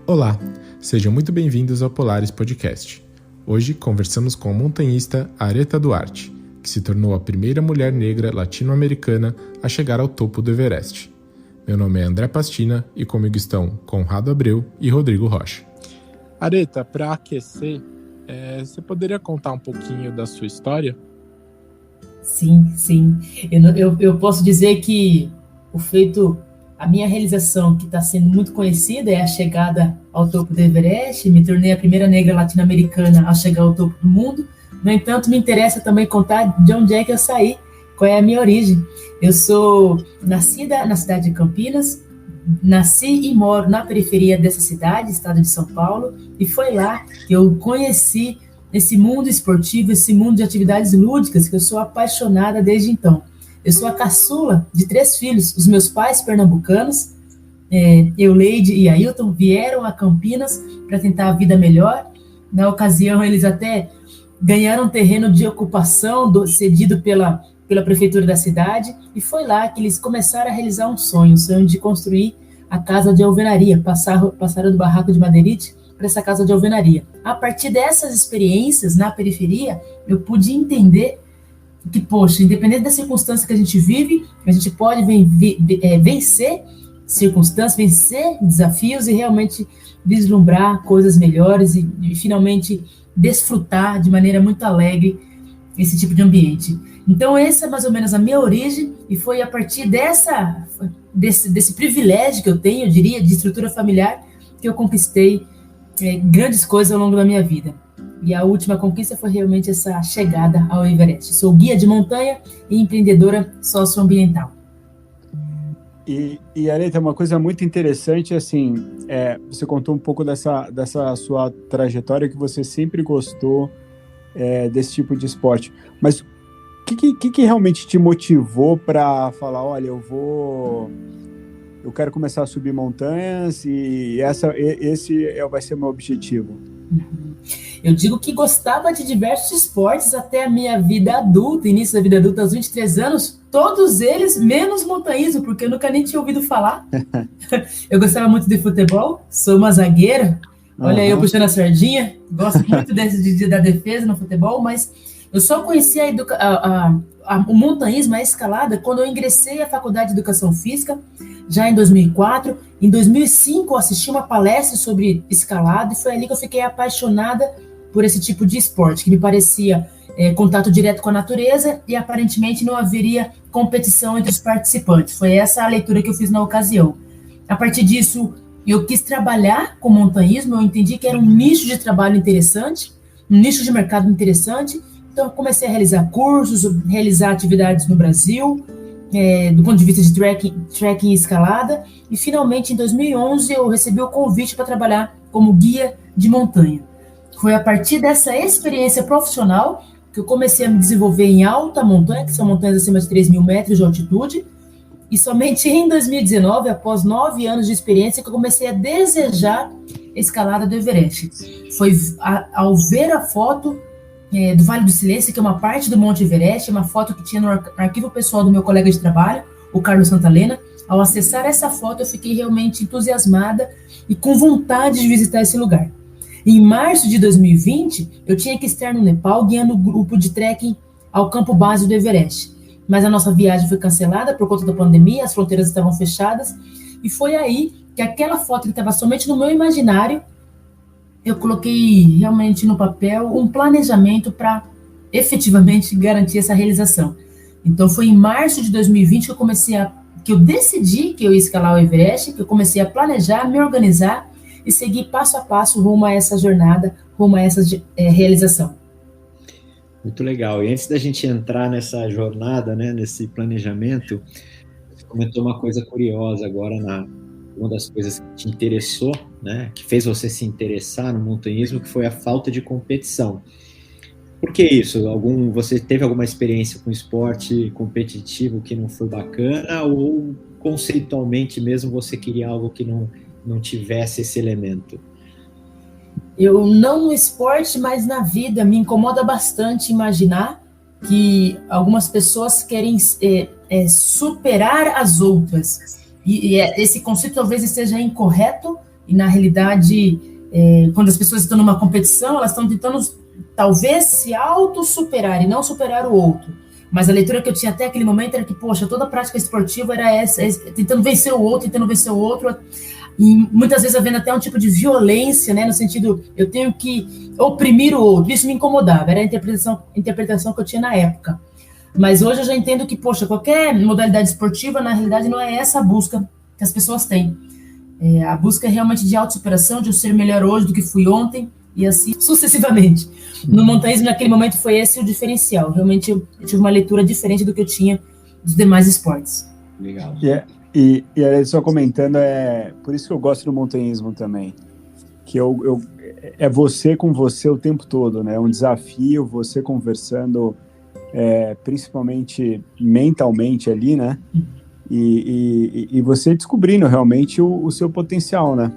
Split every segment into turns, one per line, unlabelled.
Olá, sejam muito bem-vindos ao Polaris Podcast. Hoje conversamos com a montanhista Aretha Duarte, que se tornou a primeira mulher negra latino-americana a chegar ao topo do Everest. Meu nome é André Pastina e comigo estão Conrado Abreu e Rodrigo Rocha. Aretha, para aquecer, você poderia contar um pouquinho da sua história?
Sim. Eu posso dizer que a minha realização, que está sendo muito conhecida, é a chegada ao topo do Everest. Me tornei a primeira negra latino-americana a chegar ao topo do mundo. No entanto, me interessa também contar de onde é que eu saí, qual é a minha origem. Eu sou nascida na cidade de Campinas, nasci e moro na periferia dessa cidade, estado de São Paulo, e foi lá que eu conheci esse mundo esportivo, esse mundo de atividades lúdicas, que eu sou apaixonada desde então. Eu sou a caçula de 3 filhos. Os meus pais pernambucanos, Euleide e Ailton, vieram a Campinas para tentar a vida melhor. Na ocasião, eles até ganharam um terreno de ocupação cedido pela prefeitura da cidade, e foi lá que eles começaram a realizar um sonho, o sonho de construir a casa de alvenaria, passaram do barraco de madeirite para essa casa de alvenaria. A partir dessas experiências na periferia, eu pude entender que, poxa, independente da circunstância que a gente vive, a gente pode vencer circunstâncias, vencer desafios e realmente vislumbrar coisas melhores e finalmente desfrutar de maneira muito alegre esse tipo de ambiente. Então, essa é mais ou menos a minha origem, e foi a partir desse privilégio que eu tenho, eu diria, de estrutura familiar, que eu conquistei grandes coisas ao longo da minha vida. E a última conquista foi realmente essa chegada ao Everest. Sou guia de montanha e empreendedora socioambiental.
E Aretha, uma coisa muito interessante, assim, você contou um pouco dessa sua trajetória, que você sempre gostou desse tipo de esporte. Mas o que realmente te motivou para falar, olha, eu quero começar a subir montanhas e esse vai ser o meu objetivo?
Eu digo que gostava de diversos esportes até a minha vida adulta, início da vida adulta, aos 23 anos, todos eles, menos montanhismo, porque eu nunca nem tinha ouvido falar. Eu gostava muito de futebol, sou uma zagueira, olha eu puxando a sardinha, gosto muito da defesa no futebol, mas eu só conheci o montanhismo, a escalada, quando eu ingressei à Faculdade de Educação Física, já em 2004. Em 2005, eu assisti uma palestra sobre escalada, e foi ali que eu fiquei apaixonada por esse tipo de esporte, que me parecia contato direto com a natureza e aparentemente não haveria competição entre os participantes. Foi essa a leitura que eu fiz na ocasião. A partir disso, eu quis trabalhar com montanhismo, eu entendi que era um nicho de trabalho interessante, um nicho de mercado interessante. Então, eu comecei a realizar cursos, realizar atividades no Brasil, do ponto de vista de trekking e escalada, e finalmente, em 2011, eu recebi o convite para trabalhar como guia de montanha. Foi a partir dessa experiência profissional que eu comecei a me desenvolver em alta montanha, que são montanhas acima de 3.000 metros de altitude, e somente em 2019, após 9 anos de experiência, que eu comecei a desejar a escalada do Everest. Foi ao ver a foto do Vale do Silêncio, que é uma parte do Monte Everest, uma foto que tinha no arquivo pessoal do meu colega de trabalho, o Carlos Santalena. Ao acessar essa foto, eu fiquei realmente entusiasmada e com vontade de visitar esse lugar. Em março de 2020, eu tinha que estar no Nepal guiando um grupo de trekking ao campo base do Everest. Mas a nossa viagem foi cancelada por conta da pandemia, as fronteiras estavam fechadas, e foi aí que aquela foto que estava somente no meu imaginário, eu coloquei realmente no papel um planejamento para efetivamente garantir essa realização. Então foi em março de 2020 que eu decidi que eu ia escalar o Everest, que eu comecei a planejar, me organizar e seguir passo a passo rumo a essa jornada, rumo a essa realização.
Muito legal. E antes da gente entrar nessa jornada, né, nesse planejamento, você comentou uma coisa curiosa agora, uma das coisas que te interessou, né, que fez você se interessar no montanhismo, que foi a falta de competição. Por que isso? Você teve alguma experiência com esporte competitivo que não foi bacana, ou conceitualmente mesmo você queria algo que não tivesse esse elemento?
Eu não no esporte, mas na vida, me incomoda bastante imaginar que algumas pessoas querem superar as outras. E esse conceito talvez esteja incorreto, e na realidade, quando as pessoas estão numa competição, elas estão tentando talvez se auto-superar e não superar o outro. Mas a leitura que eu tinha até aquele momento era que, poxa, toda a prática esportiva era essa, tentando vencer o outro, e muitas vezes havendo até um tipo de violência, né, no sentido, eu tenho que oprimir o outro. Isso me incomodava, era a interpretação que eu tinha na época. Mas hoje eu já entendo que, poxa, qualquer modalidade esportiva, na realidade, não é essa a busca que as pessoas têm. A busca é realmente de autossuperação, de eu ser melhor hoje do que fui ontem, e assim sucessivamente. No montanhismo, naquele momento, foi esse o diferencial. Realmente, eu tive uma leitura diferente do que eu tinha dos demais esportes.
Legal.
E aí, só comentando, por isso que eu gosto do montanhismo também, que é você com você o tempo todo, né? É um desafio, você conversando, principalmente mentalmente ali, né? E você descobrindo realmente o seu potencial, né?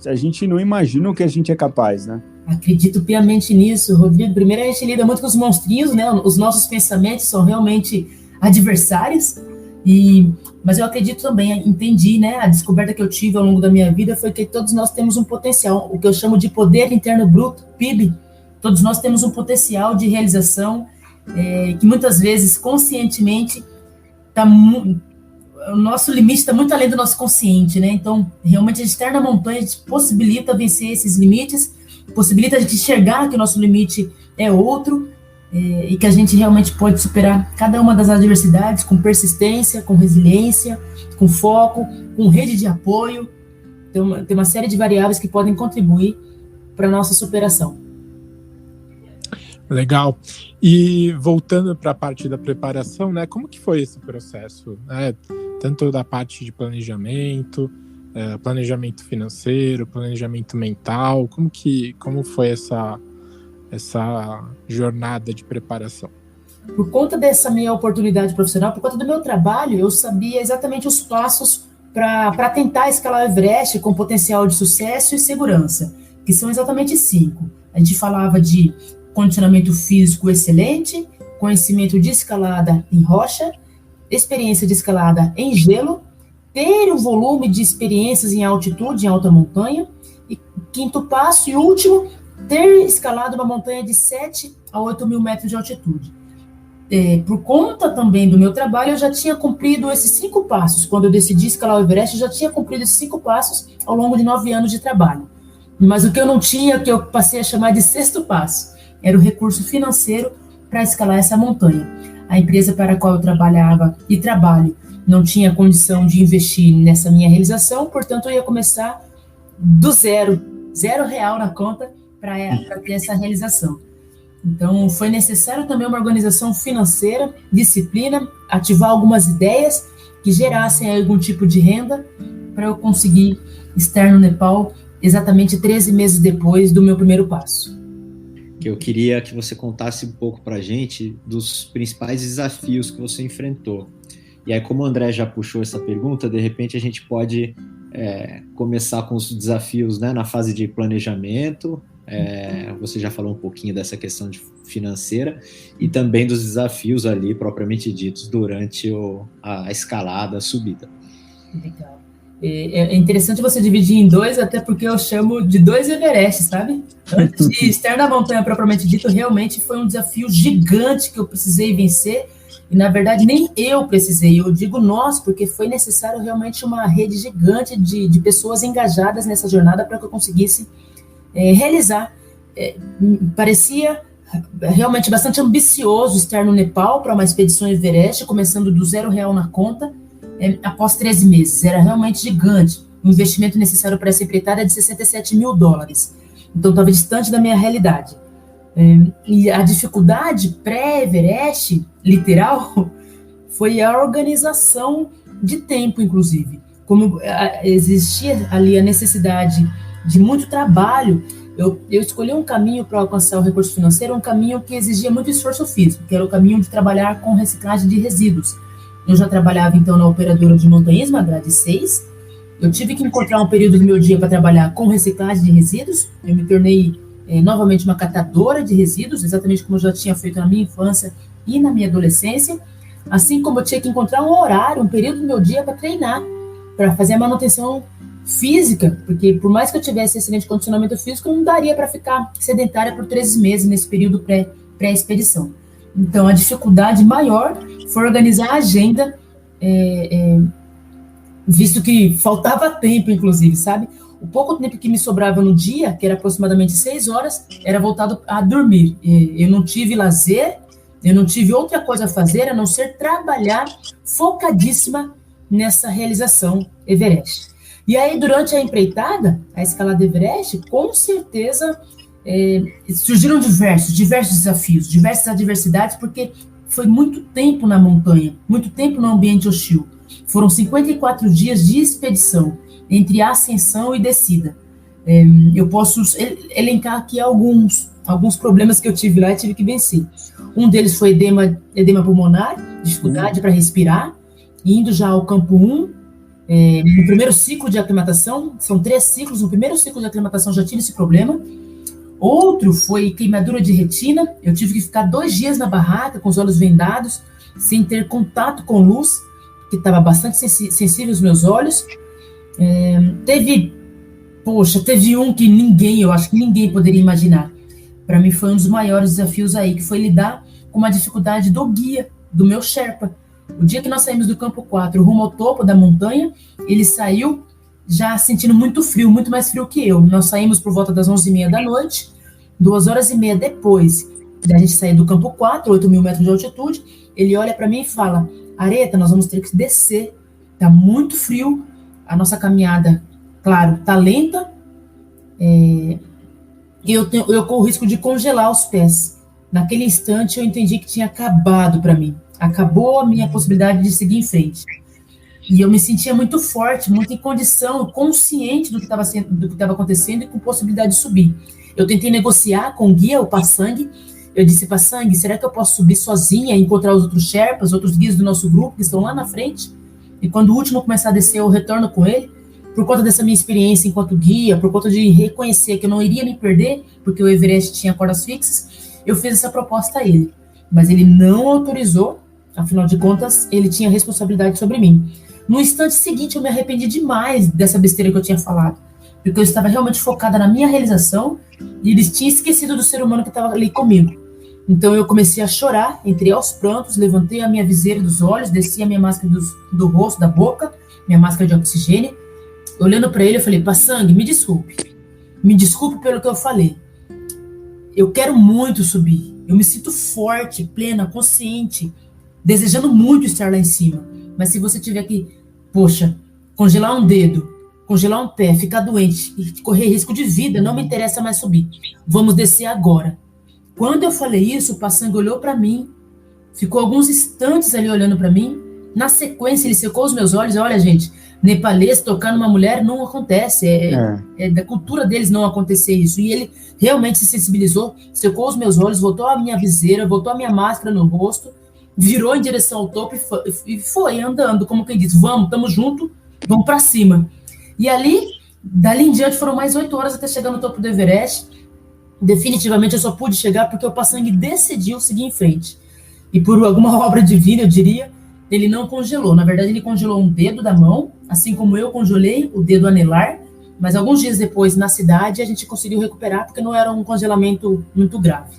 Que a gente não imagina o que a gente é capaz, né?
Acredito piamente nisso, Rodrigo. Primeiro, a gente lida muito com os monstrinhos, né? Os nossos pensamentos são realmente adversários, mas eu acredito também, entendi, né? A descoberta que eu tive ao longo da minha vida foi que todos nós temos um potencial, o que eu chamo de poder interno bruto, PIB. Todos nós temos um potencial de realização que muitas vezes, conscientemente, o nosso limite está muito além do nosso consciente, né? Então, realmente, a gente estar na montanha, a gente possibilita vencer esses limites, possibilita a gente enxergar que o nosso limite é outro, e que a gente realmente pode superar cada uma das adversidades com persistência, com resiliência, com foco, com rede de apoio. Tem uma série de variáveis que podem contribuir para a nossa superação.
Legal. E voltando para a parte da preparação, né? Como que foi esse processo, né? Tanto da parte de planejamento, planejamento financeiro, planejamento mental, como foi essa jornada de preparação?
Por conta dessa minha oportunidade profissional, por conta do meu trabalho, eu sabia exatamente os passos para tentar escalar o Everest com potencial de sucesso e segurança, que são exatamente 5. A gente falava de condicionamento físico excelente, conhecimento de escalada em rocha, experiência de escalada em gelo, ter um volume de experiências em altitude, em alta montanha, e 5º passo e último, ter escalado uma montanha de 7 a 8 mil metros de altitude. Por conta também do meu trabalho, eu já tinha cumprido esses 5 passos. Quando eu decidi escalar o Everest, eu já tinha cumprido esses 5 passos ao longo de 9 anos de trabalho. Mas o que eu não tinha, que eu passei a chamar de 6º passo, era o recurso financeiro para escalar essa montanha. A empresa para a qual eu trabalhava e trabalho não tinha condição de investir nessa minha realização, portanto, eu ia começar do zero real na conta para ter essa realização. Então, foi necessário também uma organização financeira, disciplina, ativar algumas ideias que gerassem algum tipo de renda para eu conseguir estar no Nepal exatamente 13 meses depois do meu primeiro passo.
Que eu queria que você contasse um pouco para a gente dos principais desafios que você enfrentou. E aí, como o André já puxou essa pergunta, de repente a gente pode começar com os desafios, né, na fase de planejamento. Você já falou um pouquinho dessa questão financeira e também dos desafios ali propriamente ditos durante a escalada, a subida.
Legal. É interessante você dividir em 2, até porque eu chamo de 2 Everest, sabe? Antes de estar na montanha propriamente dito, realmente foi um desafio gigante que eu precisei vencer, e na verdade nem eu precisei, eu digo nós, porque foi necessário realmente uma rede gigante de pessoas engajadas nessa jornada para que eu conseguisse realizar. Parecia realmente bastante ambicioso estar no Nepal para uma expedição Everest, começando do R$0 na conta, após 13 meses. Era realmente gigante. O investimento necessário para essa empreitada é de $67 mil. Então, estava distante da minha realidade. E a dificuldade pré-Everest, literal, foi a organização de tempo, inclusive. Como existia ali a necessidade de muito trabalho, eu escolhi um caminho para alcançar o recurso financeiro, um caminho que exigia muito esforço físico, que era o caminho de trabalhar com reciclagem de resíduos. Eu já trabalhava, então, na operadora de montanhismo, a Grade 6. Eu tive que encontrar um período do meu dia para trabalhar com reciclagem de resíduos. Eu me tornei novamente uma catadora de resíduos, exatamente como eu já tinha feito na minha infância e na minha adolescência. Assim como eu tinha que encontrar um horário, um período do meu dia para treinar, para fazer a manutenção física, porque por mais que eu tivesse excelente condicionamento físico, não daria para ficar sedentária por 13 meses nesse período pré-expedição. Então, a dificuldade maior foi organizar a agenda, visto que faltava tempo, inclusive, sabe? O pouco tempo que me sobrava no dia, que era aproximadamente 6 horas, era voltado a dormir. Eu não tive lazer, eu não tive outra coisa a fazer, a não ser trabalhar focadíssima nessa realização Everest. E aí, durante a empreitada, a escalada Everest, com certeza surgiram diversos desafios, diversas adversidades, porque foi muito tempo na montanha, muito tempo no ambiente hostil. Foram 54 dias de expedição, entre ascensão e descida. Eu posso elencar aqui alguns problemas que eu tive lá e tive que vencer. Um deles foi edema pulmonar, dificuldade para respirar, indo já ao campo 1, no primeiro ciclo de aclimatação, são 3 ciclos, no primeiro ciclo de aclimatação já tive esse problema. Outro foi queimadura de retina, eu tive que ficar 2 dias na barraca, com os olhos vendados, sem ter contato com luz, que estava bastante sensível aos meus olhos. Teve um que eu acho que ninguém poderia imaginar. Para mim foi um dos maiores desafios aí, que foi lidar com uma dificuldade do guia, do meu Sherpa. O dia que nós saímos do campo 4 rumo ao topo da montanha, ele saiu já sentindo muito frio, muito mais frio que eu. Nós saímos por volta das 11h30 da noite, 2h30 depois da gente sair do campo 4, 8.000 metros de altitude, ele olha para mim e fala: Areta, nós vamos ter que descer, tá muito frio, a nossa caminhada, claro, tá lenta, eu corro o risco de congelar os pés. Naquele instante eu entendi que tinha acabado para mim, acabou a minha possibilidade de seguir em frente. E eu me sentia muito forte, muito em condição, consciente do que estava acontecendo e com possibilidade de subir. Eu tentei negociar com o guia, o Passang. Eu disse: Passang, será que eu posso subir sozinha e encontrar os outros Sherpas, outros guias do nosso grupo que estão lá na frente? E quando o último começar a descer, eu retorno com ele. Por conta dessa minha experiência enquanto guia, por conta de reconhecer que eu não iria me perder, porque o Everest tinha cordas fixas, eu fiz essa proposta a ele. Mas ele não autorizou, afinal de contas, ele tinha responsabilidade sobre mim. No instante seguinte, eu me arrependi demais dessa besteira que eu tinha falado, porque eu estava realmente focada na minha realização e eles tinham esquecido do ser humano que estava ali comigo. Então eu comecei a chorar, entrei aos prantos, levantei a minha viseira dos olhos, desci a minha máscara do rosto, da boca, minha máscara de oxigênio. Olhando para ele, eu falei: Passang, me desculpe pelo que eu falei. Eu quero muito subir, eu me sinto forte, plena, consciente, desejando muito estar lá em cima. Mas se você tiver que, congelar um dedo, congelar um pé, ficar doente e correr risco de vida, não me interessa mais subir. Vamos descer agora. Quando eu falei isso, o Passang olhou para mim, ficou alguns instantes ali olhando para mim. Na sequência, ele secou os meus olhos. Olha, gente, nepalês tocar numa mulher não acontece. É da cultura deles não acontecer isso. E ele realmente se sensibilizou, secou os meus olhos, voltou a minha viseira, voltou a minha máscara no rosto, virou em direção ao topo e foi andando, como quem diz: vamos, tamo junto, vamos para cima. E dali em diante foram mais 8 horas até chegar no topo do Everest. Definitivamente eu só pude chegar porque o Passang decidiu seguir em frente. E por alguma obra divina, eu diria, ele não congelou. Na verdade, ele congelou um dedo da mão, assim como eu congelei o dedo anelar, mas alguns dias depois, na cidade, a gente conseguiu recuperar, porque não era um congelamento muito grave.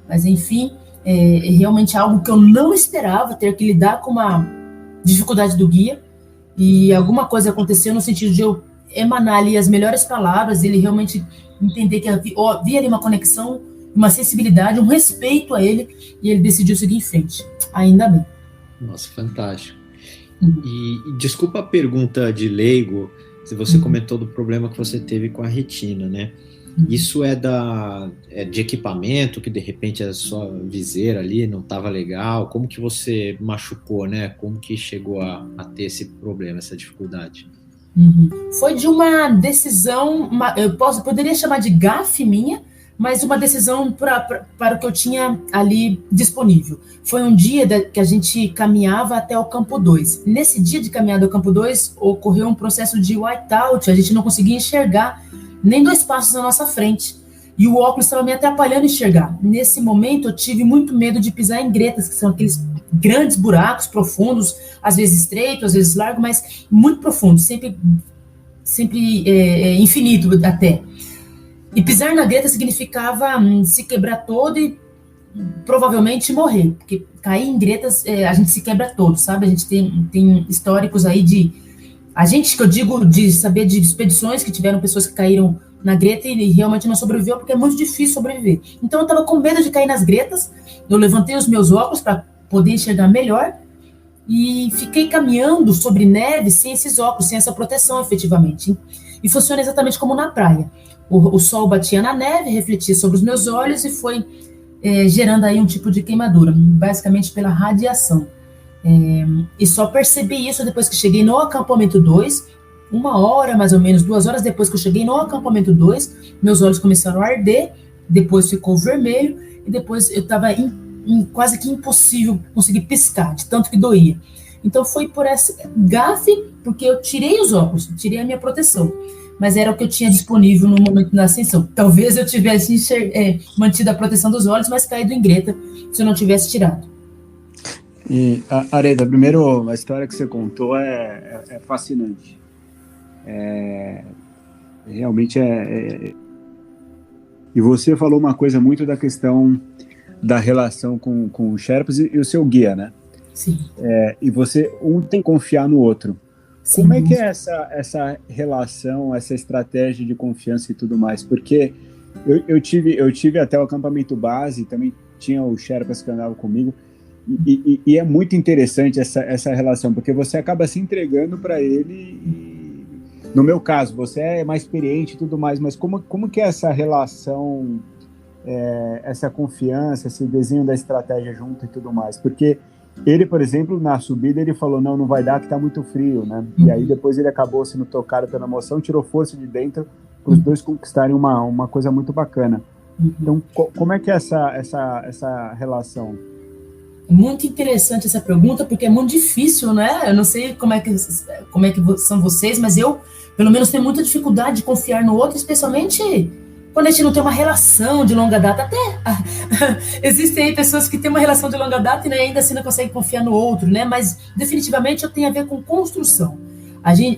Mas, enfim, é realmente algo que eu não esperava, ter que lidar com uma dificuldade do guia, e alguma coisa aconteceu no sentido de eu emanar ali as melhores palavras, ele realmente entender que havia ali uma conexão, uma sensibilidade, um respeito a ele, e ele decidiu seguir em frente. Ainda bem.
Nossa, fantástico. E desculpa a pergunta de leigo, se você comentou do problema que você teve com a retina, né? Isso é de equipamento, que de repente a sua viseira ali não estava legal? Como que você machucou, né? Como que chegou a ter esse problema, essa dificuldade?
Foi de uma decisão, eu poderia chamar de gafe minha, mas uma decisão para o que eu tinha ali disponível. Foi um dia que a gente caminhava até o campo 2. Nesse dia de caminhada ao campo 2, ocorreu um processo de whiteout, a gente não conseguia enxergar nem 2 passos na nossa frente. E o óculos estava me atrapalhando a enxergar. Nesse momento, eu tive muito medo de pisar em gretas, que são aqueles grandes buracos profundos, às vezes estreitos, às vezes largos, mas muito profundos, sempre infinito até. E pisar na greta significava se quebrar todo e provavelmente morrer, porque cair em gretas, a gente se quebra todo, sabe? A gente tem históricos aí a gente, que eu digo, de saber de expedições que tiveram pessoas que caíram na greta e realmente não sobreviveu, porque é muito difícil sobreviver. Então eu estava com medo de cair nas gretas, eu levantei os meus óculos para poder enxergar melhor e fiquei caminhando sobre neve sem esses óculos, sem essa proteção efetivamente. E funciona exatamente como na praia. O sol batia na neve, refletia sobre os meus olhos e foi gerando aí um tipo de queimadura, basicamente pela radiação. E só percebi isso depois que cheguei no acampamento 2, 1 hora, mais ou menos, 2 horas depois que eu cheguei no acampamento 2, meus olhos começaram a arder, depois ficou vermelho, e depois eu estava quase que impossível conseguir piscar, de tanto que doía. Então foi por essa gafe, porque eu tirei os óculos, tirei a minha proteção, mas era o que eu tinha disponível no momento da ascensão. Talvez eu tivesse mantido a proteção dos olhos, mas caído em greta se eu não tivesse tirado.
E, Areta, primeiro, a história que você contou é fascinante. Realmente E você falou uma coisa muito da questão da relação com o Sherpas e o seu guia, né?
Sim.
E você, tem que confiar no outro. Sim. Como é que é essa relação, essa estratégia de confiança e tudo mais? Porque eu tive até o acampamento base, também tinha o Sherpas que andava comigo, e é muito interessante essa relação, porque você acaba se entregando para ele e, no meu caso, você é mais experiente e tudo mais, mas como que é essa relação, essa confiança, esse desenho da estratégia junto e tudo mais? Porque ele, por exemplo, na subida, ele falou, não vai dar que tá muito frio, né? E aí depois ele acabou sendo tocado pela emoção, tirou força de dentro para os dois conquistarem uma coisa muito bacana. Então, como é que é essa relação?
Muito interessante essa pergunta, porque é muito difícil, né? Eu não sei como é que são vocês, mas eu, pelo menos, tenho muita dificuldade de confiar no outro, especialmente quando a gente não tem uma relação de longa data. Até existem aí pessoas que têm uma relação de longa data e ainda assim não conseguem confiar no outro, né? Mas definitivamente eu tenho a ver com construção.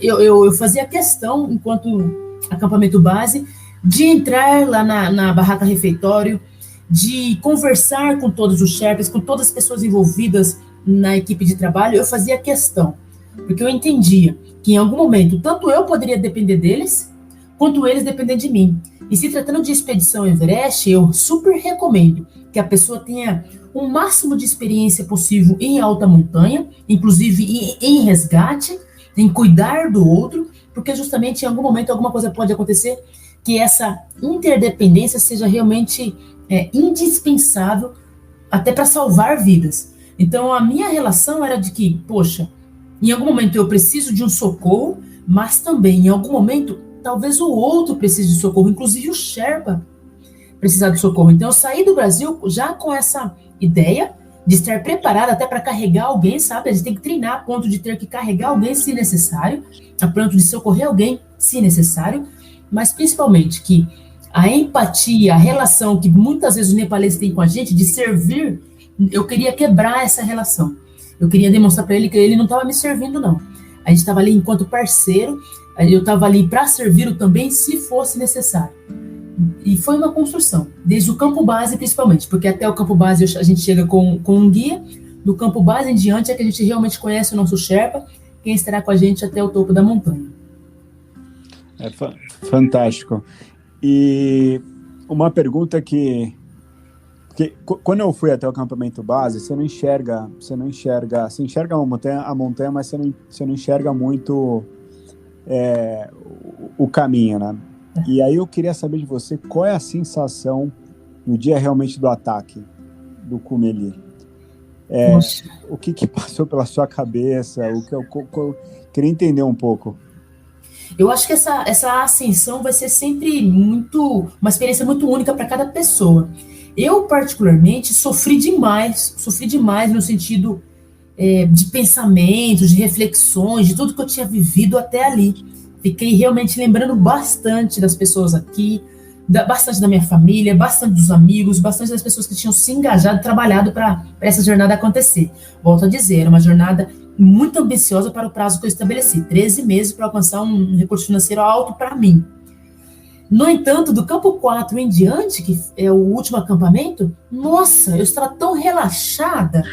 Eu fazia questão, enquanto acampamento base, de entrar lá na barraca refeitório, de conversar com todos os Sherpas, com todas as pessoas envolvidas na equipe de trabalho. Eu fazia questão, porque eu entendia que em algum momento tanto eu poderia depender deles, quanto eles dependem de mim. E se tratando de expedição Everest, eu super recomendo que a pessoa tenha o máximo de experiência possível em alta montanha, inclusive em resgate, em cuidar do outro, porque justamente em algum momento alguma coisa pode acontecer que essa interdependência seja realmente indispensável até para salvar vidas. Então a minha relação era de que, poxa, em algum momento eu preciso de um socorro, mas também em algum momento talvez o outro precise de socorro, inclusive o Sherpa precisar de socorro. Então eu saí do Brasil já com essa ideia de estar preparada até para carregar alguém, sabe? A gente tem que treinar a ponto de ter que carregar alguém se necessário, a ponto de socorrer alguém se necessário, mas principalmente que a empatia, a relação que muitas vezes os nepaleses têm com a gente, de servir, eu queria quebrar essa relação. Eu queria demonstrar para ele que ele não estava me servindo, não. A gente estava ali enquanto parceiro, eu estava ali para servi-lo também, se fosse necessário. E foi uma construção, desde o campo base principalmente, porque até o campo base a gente chega com um guia, do campo base em diante é que a gente realmente conhece o nosso Sherpa, quem estará com a gente até o topo da montanha.
É fantástico. E uma pergunta que quando eu fui até o acampamento base, você enxerga a montanha, mas você não enxerga muito o caminho, né? E aí eu queria saber de você qual é a sensação no dia realmente do ataque do Cume Lee. O que passou pela sua cabeça? Eu queria entender um pouco.
Eu acho que essa ascensão vai ser sempre uma experiência muito única para cada pessoa. Eu, particularmente, sofri demais no sentido de pensamentos, de reflexões, de tudo que eu tinha vivido até ali. Fiquei realmente lembrando bastante das pessoas aqui, bastante da minha família, bastante dos amigos, bastante das pessoas que tinham se engajado, trabalhado para essa jornada acontecer. Volto a dizer, era uma jornada muito ambiciosa para o prazo que eu estabeleci, 13 meses para alcançar um recurso financeiro alto para mim. No entanto, do campo 4 em diante, que é o último acampamento, nossa, eu estava tão relaxada,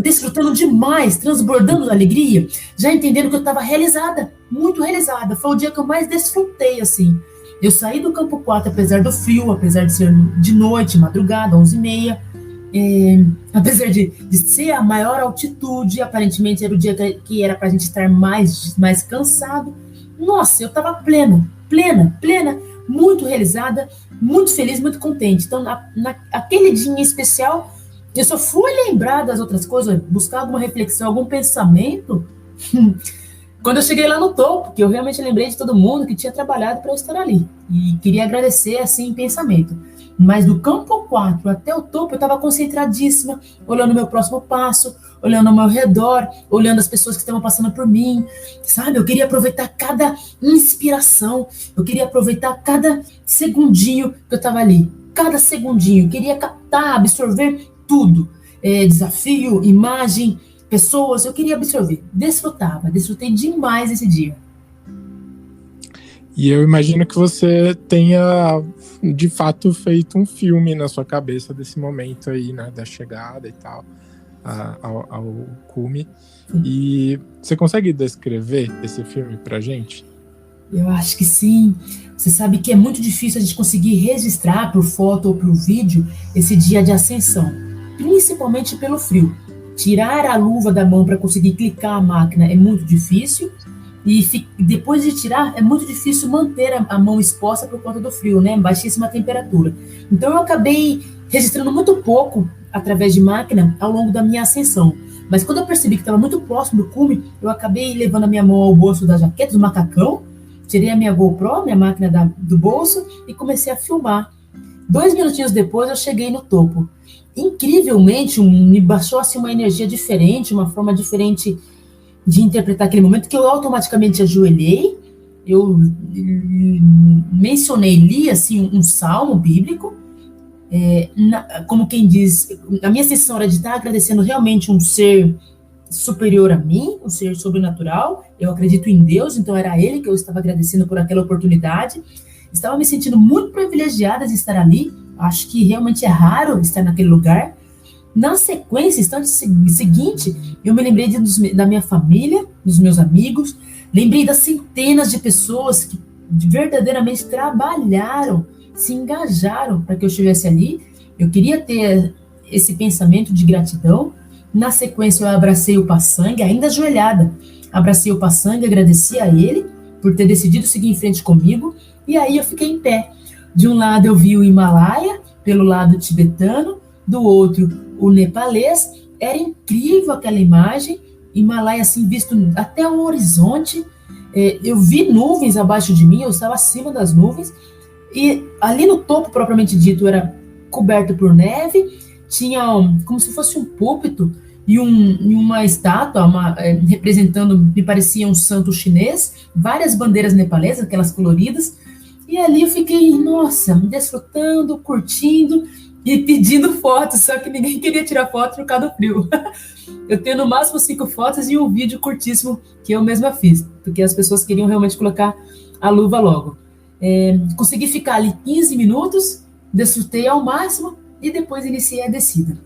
desfrutando demais, transbordando de alegria, já entendendo que eu estava realizada, muito realizada. Foi o dia que eu mais desfrutei, assim. Eu saí do campo 4, apesar do frio, apesar de ser de noite, madrugada, 11h30, apesar de ser a maior altitude, aparentemente era o dia que era para a gente estar mais cansado. Nossa, eu estava plena, muito realizada, muito feliz, muito contente. Então, naquele dia em especial, eu só fui lembrar das outras coisas, buscar alguma reflexão, algum pensamento, quando eu cheguei lá no topo, que eu realmente lembrei de todo mundo que tinha trabalhado para eu estar ali. E queria agradecer, assim, em pensamento. Mas do campo 4 até o topo, eu estava concentradíssima, olhando o meu próximo passo, olhando ao meu redor, olhando as pessoas que estavam passando por mim, sabe? Eu queria aproveitar cada inspiração, eu queria aproveitar cada segundinho que eu estava ali. Cada segundinho, eu queria captar, absorver tudo. Desafio, imagem, pessoas, eu queria absorver. Desfrutei demais esse dia.
E eu imagino que você tenha, de fato, feito um filme na sua cabeça desse momento aí, né, da chegada e tal, ao cume. E você consegue descrever esse filme pra gente?
Eu acho que sim. Você sabe que é muito difícil a gente conseguir registrar por foto ou por vídeo esse dia de ascensão, principalmente pelo frio. Tirar a luva da mão para conseguir clicar a máquina é muito difícil. E depois de tirar, é muito difícil manter a mão exposta por conta do frio, né? Baixíssima temperatura. Então eu acabei registrando muito pouco através de máquina ao longo da minha ascensão. Mas quando eu percebi que estava muito próximo do cume, eu acabei levando a minha mão ao bolso da jaqueta, do macacão, tirei a minha GoPro, minha máquina do bolso, e comecei a filmar. 2 minutinhos depois eu cheguei no topo. Incrivelmente, me baixou assim, uma energia diferente, uma forma diferente de interpretar aquele momento, que eu automaticamente ajoelhei, eu li assim, um salmo bíblico, como quem diz, a minha sessão era de estar agradecendo realmente um ser superior a mim, um ser sobrenatural. Eu acredito em Deus, então era a Ele que eu estava agradecendo por aquela oportunidade. Estava me sentindo muito privilegiada de estar ali, acho que realmente é raro estar naquele lugar. Na sequência, instante seguinte, eu me lembrei da minha família, dos meus amigos, lembrei das centenas de pessoas que verdadeiramente trabalharam, se engajaram para que eu estivesse ali. Eu queria ter esse pensamento de gratidão. Na sequência, eu abracei o Paçanga, ainda ajoelhada. Abracei o Paçanga, agradeci a ele por ter decidido seguir em frente comigo, e aí eu fiquei em pé. De um lado eu vi o Himalaia, pelo lado tibetano, do outro o nepalês. Era incrível aquela imagem, Himalaia assim visto até o horizonte. Eu vi nuvens abaixo de mim, eu estava acima das nuvens, e ali no topo propriamente dito era coberto por neve, tinha como se fosse um púlpito e uma estátua representando, me parecia um santo chinês, várias bandeiras nepalesas, aquelas coloridas, e ali eu fiquei, nossa, desfrutando, curtindo e pedindo fotos, só que ninguém queria tirar foto por causa do frio. Eu tenho no máximo 5 fotos e um vídeo curtíssimo que eu mesma fiz, porque as pessoas queriam realmente colocar a luva logo. Consegui ficar ali 15 minutos, desfrutei ao máximo e depois iniciei a descida.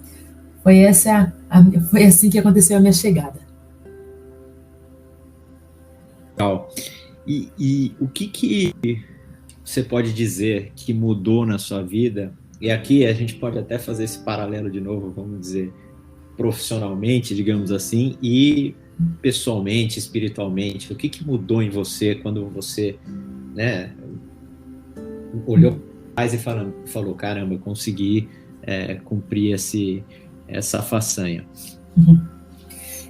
Foi assim que aconteceu a minha chegada.
Legal. E o que você pode dizer que mudou na sua vida? E aqui a gente pode até fazer esse paralelo de novo, vamos dizer, profissionalmente, digamos assim, e pessoalmente, espiritualmente. O que mudou em você quando você, né, olhou para trás e falou, caramba, eu consegui cumprir essa façanha?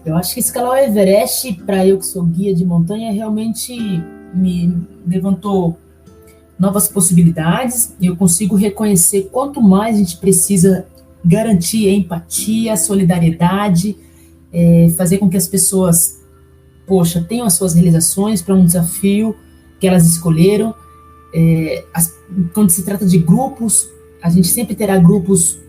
Eu acho que escalar o Everest, para eu que sou guia de montanha, realmente me levantou novas possibilidades. Eu consigo reconhecer quanto mais a gente precisa garantir a empatia, a solidariedade, fazer com que as pessoas, tenham as suas realizações para um desafio que elas escolheram. Quando se trata de grupos, a gente sempre terá grupos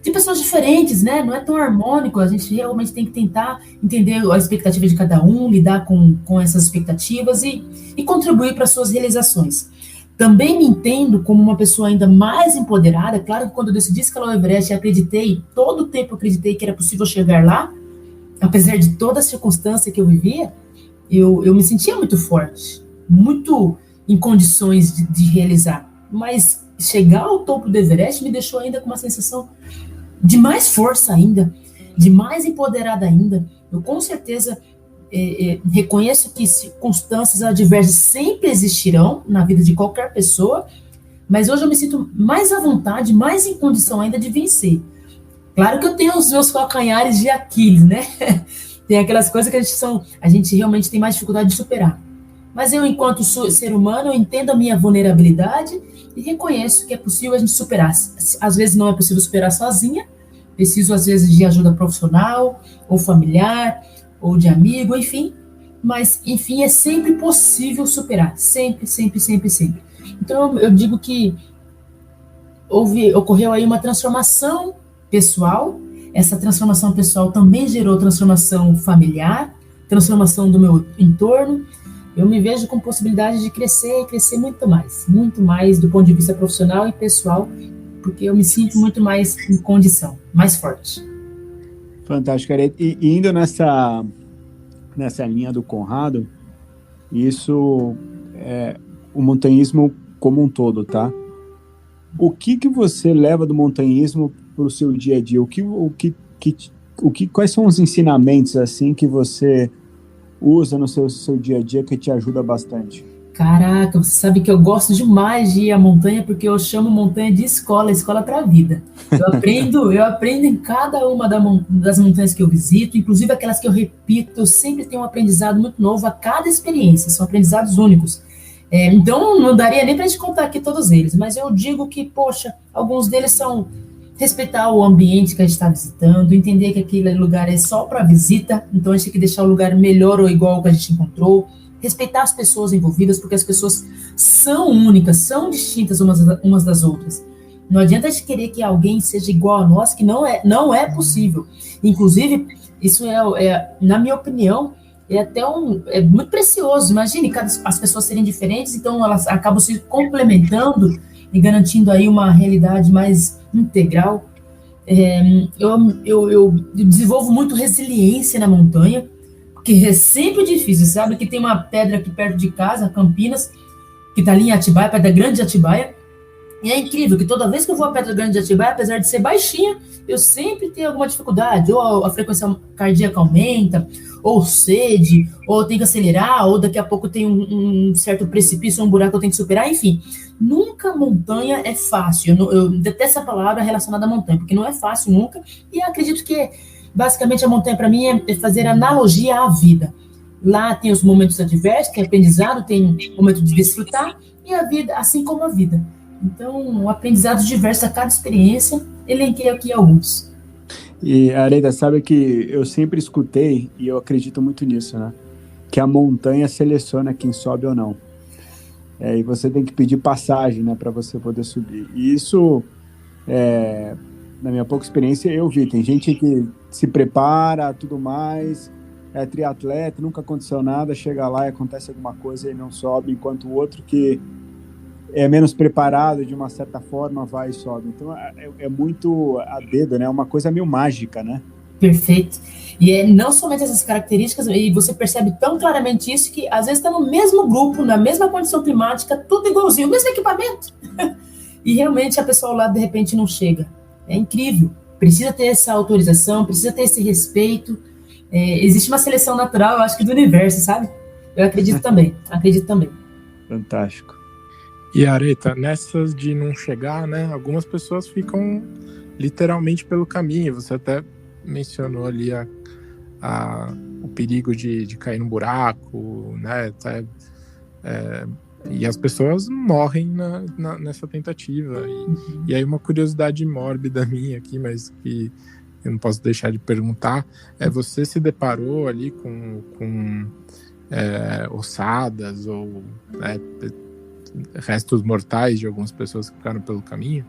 de pessoas diferentes, né? Não é tão harmônico, a gente realmente tem que tentar entender a expectativa de cada um, lidar com essas expectativas e contribuir para suas realizações. Também me entendo como uma pessoa ainda mais empoderada. Claro que quando eu decidi escalar o Everest, todo o tempo eu acreditei que era possível chegar lá, apesar de toda a circunstância que eu vivia, eu me sentia muito forte, muito em condições de realizar. Mas chegar ao topo do Everest me deixou ainda com uma sensação de mais força ainda, de mais empoderada ainda. Eu com certeza reconheço que circunstâncias adversas sempre existirão na vida de qualquer pessoa, mas hoje eu me sinto mais à vontade, mais em condição ainda de vencer. Claro que eu tenho os meus calcanhares de Aquiles, né? Tem aquelas coisas que a gente realmente tem mais dificuldade de superar. Mas eu, enquanto ser humano, eu entendo a minha vulnerabilidade e reconheço que é possível a gente superar. Às vezes não é possível superar sozinha, preciso às vezes de ajuda profissional, ou familiar, ou de amigo, enfim. Mas, enfim, é sempre possível superar. Sempre, sempre, sempre, sempre. Então, eu digo que ocorreu aí uma transformação pessoal. Essa transformação pessoal também gerou transformação familiar, transformação do meu entorno. Eu me vejo com possibilidade de crescer e crescer muito mais do ponto de vista profissional e pessoal, porque eu me sinto muito mais em condição, mais forte.
Fantástico, Areta. E indo nessa linha do Conrado, isso é o montanhismo como um todo, tá? O que você leva do montanhismo para o seu dia a dia? Quais são os ensinamentos assim que você usa no seu dia a dia que te ajuda bastante?
Caraca, você sabe que eu gosto demais de ir à montanha porque eu chamo montanha de escola para a vida. Eu aprendo em cada uma das montanhas que eu visito, inclusive aquelas que eu repito, eu sempre tenho um aprendizado muito novo a cada experiência, são aprendizados únicos. Então não daria nem para a gente contar aqui todos eles, mas eu digo que, poxa, alguns deles são respeitar o ambiente que a gente está visitando, entender que aquele lugar é só para visita, então a gente tem que deixar o lugar melhor ou igual ao que a gente encontrou, respeitar as pessoas envolvidas, porque as pessoas são únicas, são distintas umas das outras. Não adianta a gente querer que alguém seja igual a nós, que não é possível. Inclusive, isso na minha opinião, é muito precioso. Imagine as pessoas serem diferentes, então elas acabam se complementando e garantindo aí uma realidade mais integral. Eu desenvolvo muito resiliência na montanha, porque é sempre difícil, sabe? Que tem uma pedra aqui perto de casa, Campinas, que está ali em Atibaia, Pedra Grande de Atibaia, e é incrível que toda vez que eu vou à Pedra Grande de Atibaia, apesar de ser baixinha, eu sempre tenho alguma dificuldade, ou a frequência cardíaca aumenta, ou sede, ou eu tenho que acelerar, ou daqui a pouco tem um certo precipício, um buraco que eu tenho que superar, enfim. Nunca montanha é fácil. Eu detesto essa palavra relacionada à montanha, porque não é fácil nunca, e eu acredito que basicamente a montanha para mim é fazer analogia à vida. Lá tem os momentos adversos, tem aprendizado, tem o momento de desfrutar, e a vida, assim como a vida. Então, aprendizados diversos a cada experiência, elenquei aqui alguns.
E, Areta, sabe que eu sempre escutei, e eu acredito muito nisso, né? Que a montanha seleciona quem sobe ou não. E você tem que pedir passagem, né, para você poder subir. E isso, na minha pouca experiência, eu vi. Tem gente que se prepara, tudo mais, é triatleta, nunca aconteceu nada, chega lá e acontece alguma coisa e não sobe, enquanto o outro que é menos preparado, de uma certa forma, vai e sobe. Então, é muito a dedo, né? É uma coisa meio mágica, né?
Perfeito. E não somente essas características, e você percebe tão claramente isso, que às vezes está no mesmo grupo, na mesma condição climática, tudo igualzinho, o mesmo equipamento. E realmente a pessoa lá, de repente, não chega. É incrível. Precisa ter essa autorização, precisa ter esse respeito. Existe uma seleção natural, eu acho que do universo, sabe? Eu acredito também.
Fantástico.
E, Areta, nessas de não chegar, né, algumas pessoas ficam literalmente pelo caminho. Você até mencionou ali o perigo de cair no buraco, né, e as pessoas morrem nessa tentativa. E aí uma curiosidade mórbida minha aqui, mas que eu não posso deixar de perguntar, você se deparou ali com ossadas ou restos mortais de algumas pessoas que ficaram pelo caminho?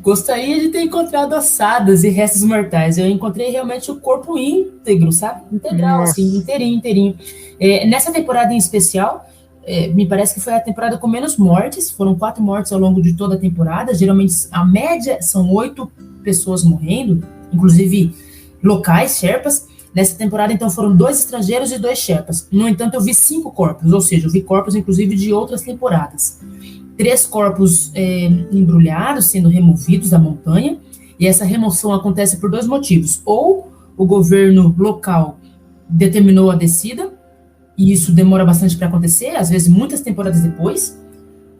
Gostaria de ter encontrado ossadas e restos mortais. Eu encontrei realmente o corpo íntegro, sabe? Integral,
Nossa.
assim, inteirinho. Nessa temporada em especial, me parece que foi a temporada com menos mortes. Foram 4 mortes ao longo de toda a temporada. Geralmente, a média são 8 pessoas morrendo, inclusive locais, Sherpas. Nessa temporada, então, foram 2 estrangeiros e 2 Sherpas. No entanto, eu vi 5 corpos, ou seja, eu vi corpos, inclusive, de outras temporadas. 3 corpos embrulhados, sendo removidos da montanha, e essa remoção acontece por 2 motivos. Ou o governo local determinou a descida, e isso demora bastante para acontecer, às vezes muitas temporadas depois,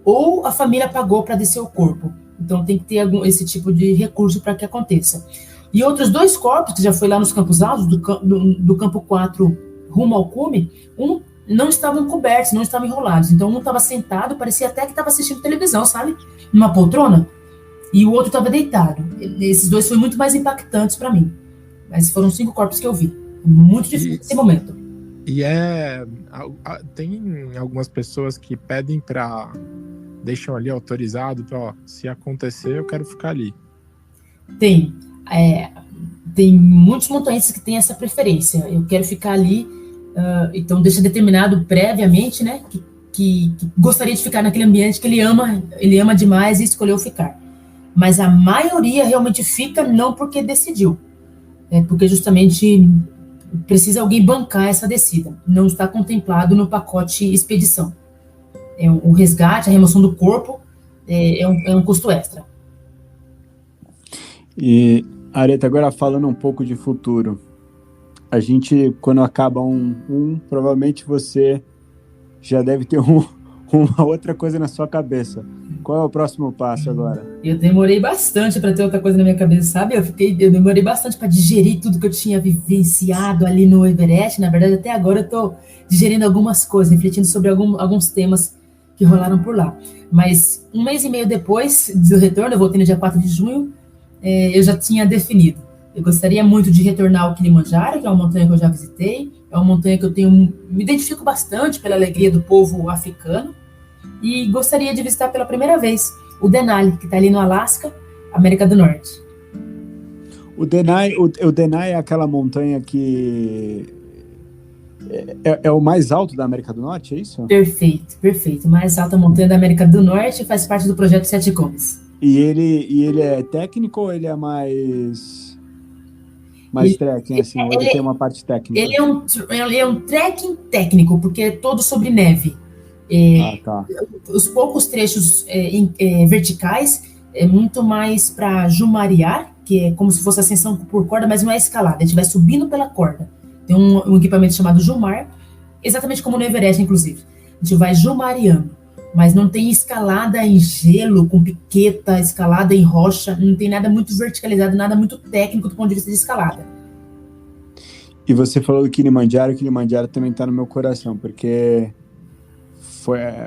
ou a família pagou para descer o corpo. Então tem que ter esse tipo de recurso para que aconteça. E outros 2 corpos, que já foi lá nos Campos Altos, do campo 4 rumo ao cume, não estavam cobertos, não estavam enrolados. Então um estava sentado, parecia até que estava assistindo televisão, sabe? Numa poltrona. E o outro estava deitado. Esses 2 foram muito mais impactantes para mim. Mas foram 5 corpos que eu vi. Muito difícil esse momento.
E tem algumas pessoas que pedem deixam ali autorizado, se acontecer, eu quero ficar ali.
Tem muitos montanhistas que têm essa preferência. Eu quero ficar ali. Então deixa determinado previamente, né, que gostaria de ficar naquele ambiente que ele ama demais e escolheu ficar. Mas a maioria realmente fica não porque decidiu, porque justamente precisa alguém bancar essa descida. Não está contemplado no pacote expedição. O resgate, a remoção do corpo é um custo extra.
E, Areta, agora falando um pouco de futuro, a gente, quando acaba provavelmente você já deve ter uma outra coisa na sua cabeça. Qual é o próximo passo agora?
Eu demorei bastante para ter outra coisa na minha cabeça, sabe? Eu demorei bastante para digerir tudo que eu tinha vivenciado ali no Everest. Na verdade, até agora eu estou digerindo algumas coisas, refletindo sobre alguns temas que rolaram por lá. Mas 1 mês e meio depois do retorno, eu voltei no dia 4 de junho, eu já tinha definido. Eu gostaria muito de retornar ao Kilimanjaro, que é uma montanha que eu já visitei. É uma montanha que me identifico bastante pela alegria do povo africano. E gostaria de visitar pela primeira vez o Denali, que está ali no Alasca, América do Norte.
O Denali é aquela montanha que é o mais alto da América do Norte, é isso?
Perfeito. Mais alta montanha da América do Norte, faz parte do projeto Sete Cumes.
E ele é técnico ou ele é mais trekking, assim, ou ele tem uma parte técnica?
Ele é um trekking técnico, porque é todo sobre neve.
Tá.
Os poucos trechos verticais é muito mais para jumariar, que é como se fosse ascensão por corda, mas não é escalada, a gente vai subindo pela corda. Tem um equipamento chamado Jumar, exatamente como no Everest, inclusive. A gente vai jumariando, mas não tem escalada em gelo, com piqueta, escalada em rocha, não tem nada muito verticalizado, nada muito técnico do ponto de vista de escalada.
E você falou do Kilimanjaro, o Kilimanjaro também está no meu coração, porque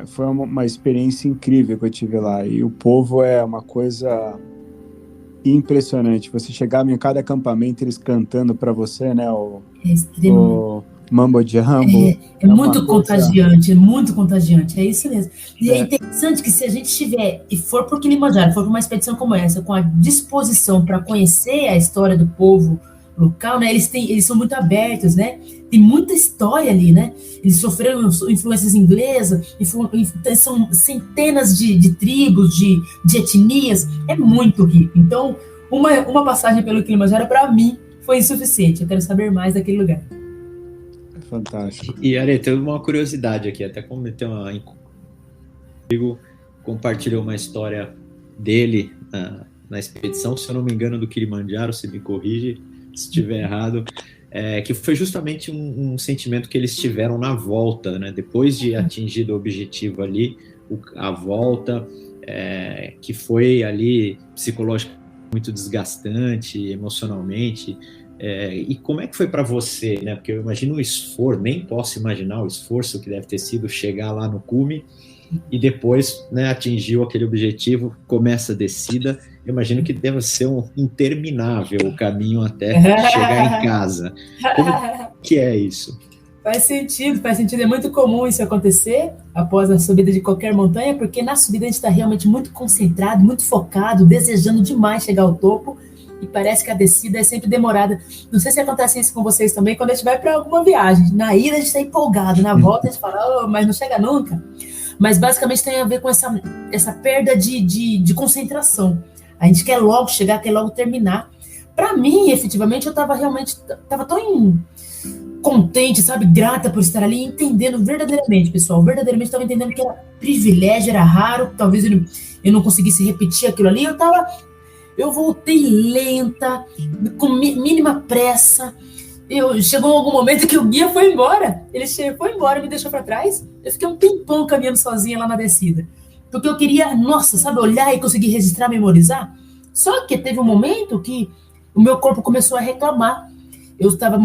foi uma experiência incrível que eu tive lá, e o povo é uma coisa impressionante. Você chegava em cada acampamento, eles cantando para você, né, o Mambo Jumbo.
É muito contagiante, é isso mesmo. E é interessante que se a gente tiver, e for por Kilimanjaro, for por uma expedição como essa, com a disposição para conhecer a história do povo local, né, eles são muito abertos, né, tem muita história ali, né, eles sofreram influências inglesas, são centenas de tribos, de etnias, é muito rico. Então, uma passagem pelo Kilimanjaro, para mim, foi insuficiente. Eu quero saber mais daquele lugar.
Fantástico.
E, Areta, uma curiosidade aqui, até comentei compartilhou uma história dele na expedição, se eu não me engano, do Kilimanjaro, se me corrige se estiver errado, que foi justamente um sentimento que eles tiveram na volta, né? Depois de atingir o objetivo ali, a volta, que foi ali psicologicamente muito desgastante, emocionalmente. E como é que foi para você, né? Porque eu imagino o esforço, nem posso imaginar o esforço que deve ter sido chegar lá no cume e depois, né, atingiu aquele objetivo, começa a descida. Eu imagino que deve ser interminável o caminho até chegar em casa. Como que é isso?
Faz sentido. É muito comum isso acontecer após a subida de qualquer montanha, porque na subida a gente está realmente muito concentrado, muito focado, desejando demais chegar ao topo, e parece que a descida é sempre demorada. Não sei se acontece isso com vocês também, quando a gente vai para alguma viagem. Na ida a gente está empolgado, na volta a gente fala, oh, mas não chega nunca. Mas basicamente tem a ver com essa perda de concentração. A gente quer logo chegar, quer logo terminar. Para mim, efetivamente, eu estava tão contente, sabe, grata por estar ali, entendendo verdadeiramente, pessoal, verdadeiramente estava entendendo que era privilégio, era raro, talvez eu não conseguisse repetir aquilo ali, eu voltei lenta, com mínima pressa. Chegou algum momento que o guia foi embora, foi embora, me deixou para trás, eu fiquei um tempão caminhando sozinha lá na descida, porque eu queria, nossa, sabe, olhar e conseguir registrar, memorizar. Só que teve um momento que o meu corpo começou a reclamar. Eu estava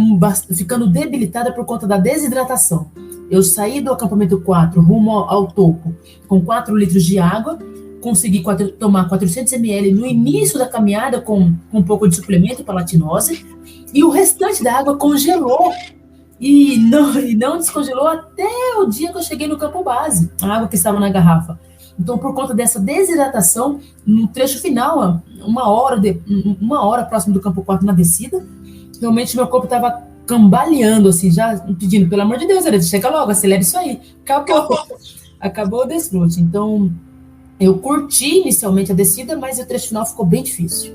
ficando debilitada por conta da desidratação. Eu saí do acampamento 4 rumo ao topo com 4 litros de água, consegui tomar 400 ml no início da caminhada com um pouco de suplemento para latinose, e o restante da água congelou. E não descongelou até o dia que eu cheguei no campo base, a água que estava na garrafa. Então, por conta dessa desidratação, no trecho final, uma hora próximo do campo 4 na descida, realmente meu corpo estava cambaleando, assim, já pedindo, pelo amor de Deus, chega logo, acelera isso aí. Acabou o desfrute. Então, eu curti inicialmente a descida, mas o trecho final ficou bem difícil.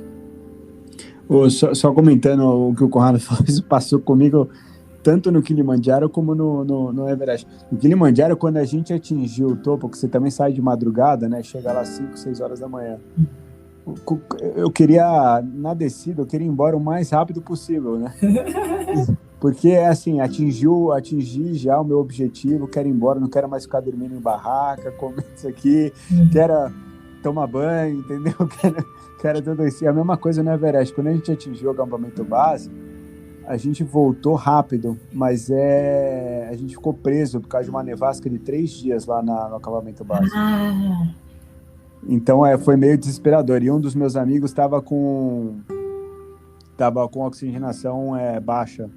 Só comentando o que o Conrado falou, isso passou comigo tanto no Kilimanjaro como no Everest. No Kilimanjaro, quando a gente atingiu o topo, que você também sai de madrugada, né? Chega lá às 5, 6 horas da manhã. Eu queria, na descida, eu queria ir embora o mais rápido possível, né? Porque, assim, atingi já o meu objetivo, quero ir embora, não quero mais ficar dormindo em barraca, comer isso aqui, quero tomar banho, entendeu? Quero tudo isso. E a mesma coisa no Everest, quando a gente atingiu o acampamento base, a gente voltou rápido, mas a gente ficou preso por causa de uma nevasca de 3 dias lá no acampamento base. Então, foi meio desesperador. E um dos meus amigos estava com oxigenação baixa.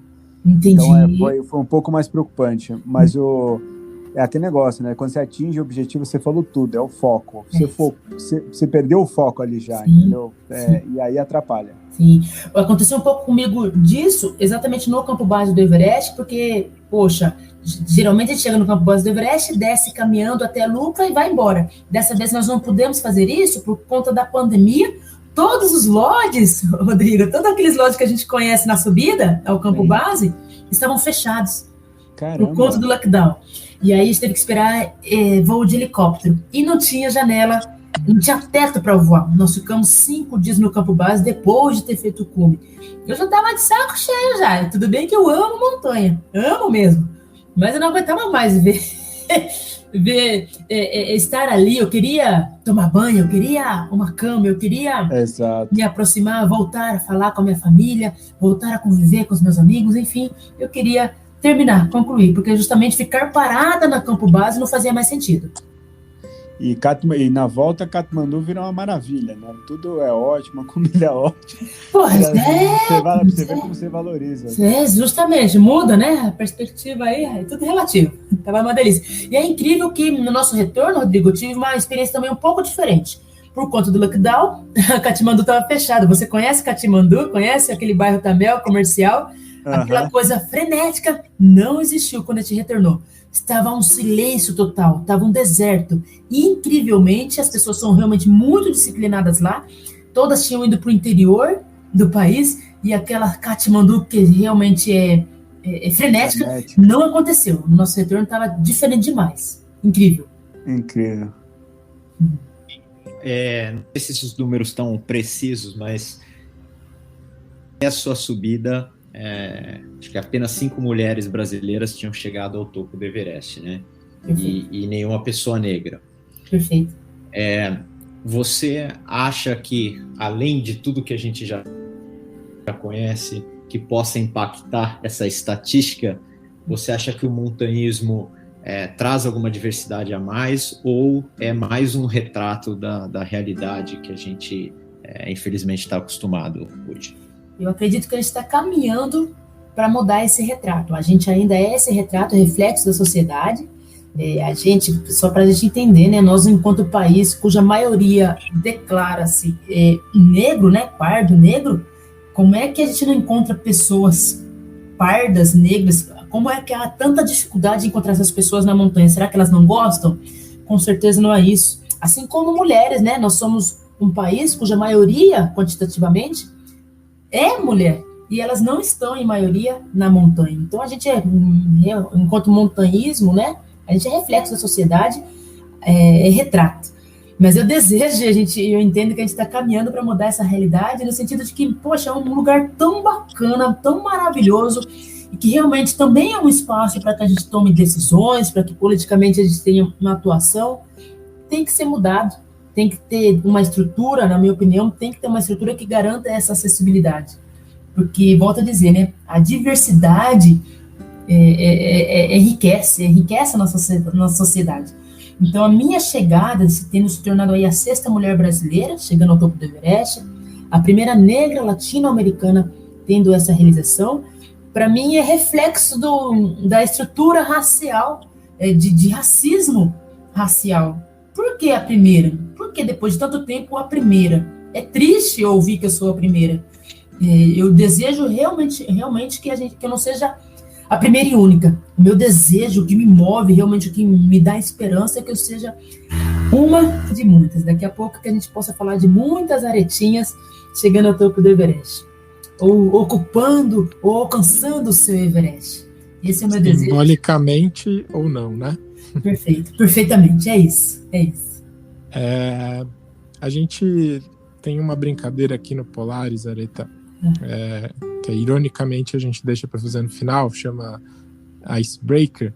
Entendi.
Então, foi um pouco mais preocupante. Mas é aquele negócio, né? Quando você atinge o objetivo, você falou tudo, é o foco. Você perdeu o foco ali já, sim, entendeu? E aí atrapalha.
Sim. Aconteceu um pouco comigo disso, exatamente no campo base do Everest, porque, poxa, geralmente a gente chega no campo base do Everest, desce caminhando até Luca e vai embora. Dessa vez nós não pudemos fazer isso por conta da pandemia. Todos os lodges, Rodrigo, todos aqueles lodges que a gente conhece na subida ao campo base, estavam fechados.
Caramba.
Por conta do lockdown. E aí a gente teve que esperar voo de helicóptero. E não tinha janela, não tinha teto para voar. Nós ficamos 5 dias no campo base depois de ter feito o cume. Eu já estava de saco cheio já. Tudo bem que eu amo montanha, amo mesmo. Mas eu não aguentava mais estar ali. Eu queria tomar banho, eu queria uma cama, eu queria me aproximar, voltar a falar com a minha família, voltar a conviver com os meus amigos, enfim, eu queria concluir, porque justamente ficar parada na campo base não fazia mais sentido.
E na volta, Katmandu vira uma maravilha, né? Tudo é ótimo, a comida é ótima. Você vê como você valoriza.
Justamente, muda, né? A perspectiva aí, é tudo relativo. Tava uma delícia. E é incrível que no nosso retorno, Rodrigo, eu tive uma experiência também um pouco diferente. Por conta do lockdown, a Katmandu estava fechada. Você conhece Katmandu? Conhece aquele bairro Tamel comercial? Aquela coisa frenética não existiu quando a gente retornou. Estava um silêncio total, estava um deserto. E, incrivelmente, as pessoas são realmente muito disciplinadas lá. Todas tinham ido para o interior do país e aquela Katmandu que realmente é frenética, não aconteceu. O nosso retorno estava diferente demais. Incrível.
Incrível.
Não sei se esses números estão precisos, mas a sua subida... acho que apenas 5 mulheres brasileiras tinham chegado ao topo do Everest, né? E nenhuma pessoa negra.
Perfeito.
Você acha que, além de tudo que a gente já conhece, que possa impactar essa estatística, você acha que o montanhismo traz alguma diversidade a mais, ou é mais um retrato da realidade que a gente, infelizmente, está acostumado hoje?
Eu acredito que a gente está caminhando para mudar esse retrato. A gente ainda é esse retrato, reflexo da sociedade. A gente, só para a gente entender, né, nós, enquanto país cuja maioria declara-se negro, né, pardo, negro, como é que a gente não encontra pessoas pardas, negras? Como é que há tanta dificuldade de encontrar essas pessoas na montanha? Será que elas não gostam? Com certeza não é isso. Assim como mulheres, né, nós somos um país cuja maioria, quantitativamente, é mulher. E elas não estão em maioria na montanha. Então, a gente enquanto montanhismo, né, a gente é reflexo da sociedade, é retrato. Mas eu desejo, eu entendo que a gente está caminhando para mudar essa realidade, no sentido de que, poxa, é um lugar tão bacana, tão maravilhoso, e que realmente também é um espaço para que a gente tome decisões, para que politicamente a gente tenha uma atuação. Tem que ser mudado, tem que ter uma estrutura, na minha opinião, tem que ter uma estrutura que garanta essa acessibilidade. Porque, volto a dizer, né, a diversidade enriquece a nossa sociedade. Então, a minha chegada, tendo se tornado aí a 6ª mulher brasileira, chegando ao topo do Everest, a primeira negra latino-americana tendo essa realização, para mim é reflexo da estrutura racial, de racismo racial. Por que a primeira? Porque depois de tanto tempo, a primeira. É triste ouvir que eu sou a primeira. Eu desejo realmente que eu não seja a primeira e única. O meu desejo, o que me move, realmente o que me dá esperança é que eu seja uma de muitas. Daqui a pouco que a gente possa falar de muitas aretinhas chegando ao topo do Everest. Ou ocupando, ou alcançando o seu Everest. Esse é o meu desejo.
Simbolicamente ou não, né?
Perfeito, perfeitamente. É isso.
A gente tem uma brincadeira aqui no Polaris, Areta, que ironicamente a gente deixa para fazer no final, chama Icebreaker,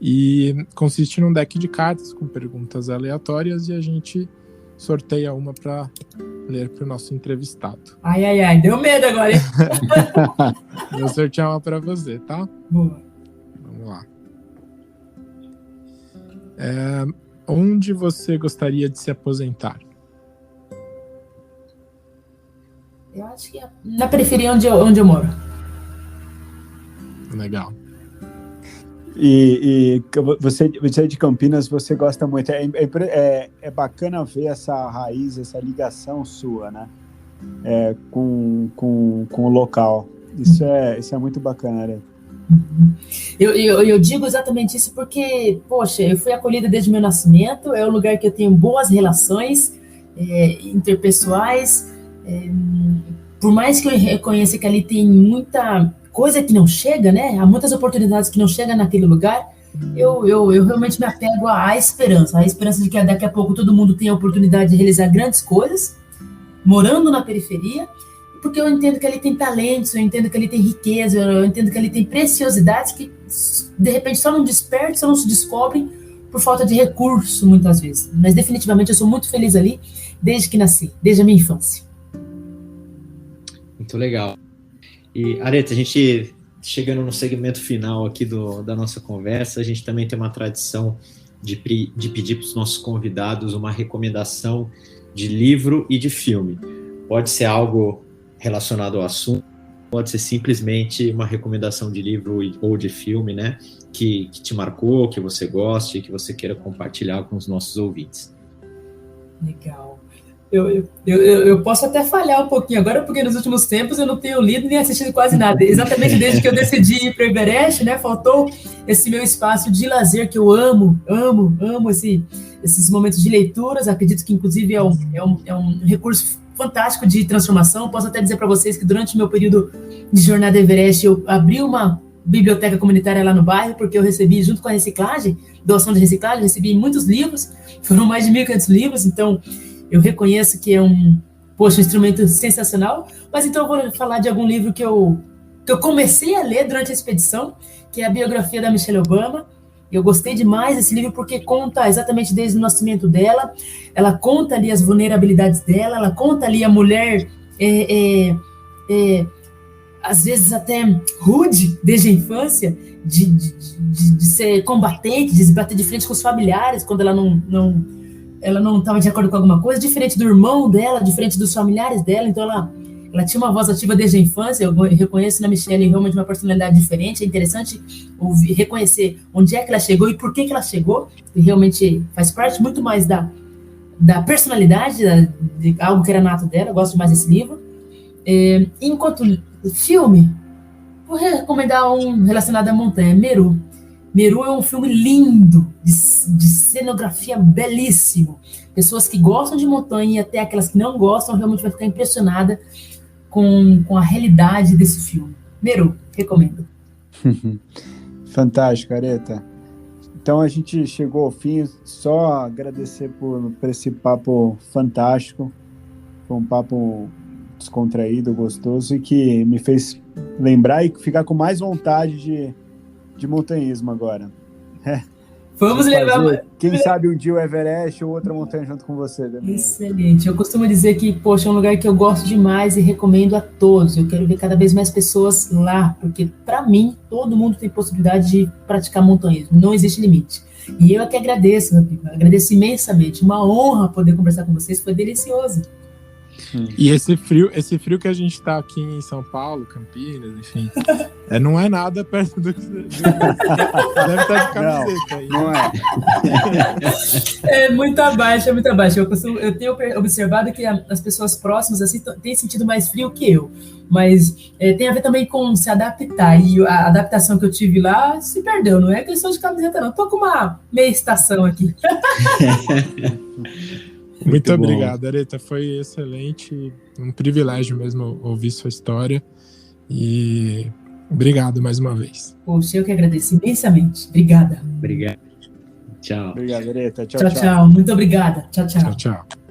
e consiste num deck de cartas com perguntas aleatórias e a gente sorteia uma para ler para o nosso entrevistado.
Ai, deu medo agora, hein?
Vou sortear uma para você, tá?
Boa.
Vamos lá. Onde você gostaria de se aposentar?
Eu acho que é na periferia onde eu moro.
Legal.
E você é de Campinas, você gosta muito. É bacana ver essa raiz, essa ligação sua, né? Com o local. Isso é muito bacana, né?
Eu digo exatamente isso porque, poxa, eu fui acolhida desde o meu nascimento, é um lugar que eu tenho boas relações interpessoais, por mais que eu reconheça que ali tem muita coisa que não chega, né? Há muitas oportunidades que não chegam naquele lugar, eu realmente me apego à esperança de que daqui a pouco todo mundo tenha a oportunidade de realizar grandes coisas, morando na periferia, porque eu entendo que ali tem talentos, eu entendo que ali tem riqueza, eu entendo que ali tem preciosidades que, de repente, só não se descobrem por falta de recurso, muitas vezes. Mas, definitivamente, eu sou muito feliz ali, desde que nasci, desde a minha infância.
Muito legal. E, Areta, a gente, chegando no segmento final aqui da nossa conversa, a gente também tem uma tradição de pedir para os nossos convidados uma recomendação de livro e de filme. Pode ser algo relacionado ao assunto, pode ser simplesmente uma recomendação de livro ou de filme, né, que te marcou, que você goste, que você queira compartilhar com os nossos ouvintes.
Legal. Eu posso até falhar um pouquinho agora, porque nos últimos tempos eu não tenho lido nem assistido quase nada. Exatamente desde que eu decidi ir para o Everest, né, faltou esse meu espaço de lazer que eu amo esses momentos de leituras. Acredito que, inclusive, é um recurso fantástico de transformação. Posso até dizer para vocês que durante o meu período de jornada Everest, eu abri uma biblioteca comunitária lá no bairro, porque eu recebi, junto com a reciclagem, doação de reciclagem, recebi muitos livros, foram mais de 1.500 livros, então eu reconheço que é um instrumento sensacional. Mas então eu vou falar de algum livro que eu comecei a ler durante a expedição, que é a biografia da Michelle Obama. Eu gostei demais desse livro porque conta exatamente desde o nascimento dela, ela conta ali as vulnerabilidades dela, ela conta ali a mulher, às vezes até rude, desde a infância, de ser combatente, de se bater de frente com os familiares, quando ela não estava de acordo com alguma coisa, diferente do irmão dela, diferente dos familiares dela. Então ela tinha uma voz ativa desde a infância. Eu reconheço na Michelle realmente uma personalidade diferente. É interessante reconhecer onde é que ela chegou e por que ela chegou, e realmente faz parte muito mais da personalidade, de algo que era nato dela. Eu gosto mais desse livro. Enquanto filme, vou recomendar um relacionado à montanha, Meru. Meru é um filme lindo, de cenografia belíssimo. Pessoas que gostam de montanha e até aquelas que não gostam realmente vai ficar impressionada com a realidade desse filme. Meru, recomendo.
Fantástico, Areta. Então a gente chegou ao fim, só agradecer por esse papo fantástico. Foi um papo descontraído, gostoso e que me fez lembrar e ficar com mais vontade de montanhismo agora.
Vamos levar...
Quem sabe um dia o Everest ou outra montanha junto com você, Daniel.
Excelente. Eu costumo dizer que, poxa, é um lugar que eu gosto demais e recomendo a todos. Eu quero ver cada vez mais pessoas lá, porque, para mim, todo mundo tem possibilidade de praticar montanhismo. Não existe limite. E eu aqui agradeço, meu amigo. Agradeço imensamente. Uma honra poder conversar com vocês. Foi delicioso.
E esse frio que a gente tá aqui em São Paulo, Campinas, enfim, não é nada perto do que deve estar de camiseta aí.
Não é.
É muito abaixo, é muito abaixo. Eu tenho observado que as pessoas próximas assim têm sentido mais frio que eu, mas tem a ver também com se adaptar, e a adaptação que eu tive lá se perdeu, não é questão de camiseta não, tô com uma meia estação aqui.
Muito obrigado, Areta, foi excelente, um privilégio mesmo ouvir sua história e obrigado mais uma vez.
Poxa, eu que agradeço imensamente, obrigada.
Obrigado. Tchau.
Obrigado, Areta.
Tchau, tchau. Muito obrigada. Tchau, tchau.
Tchau, tchau.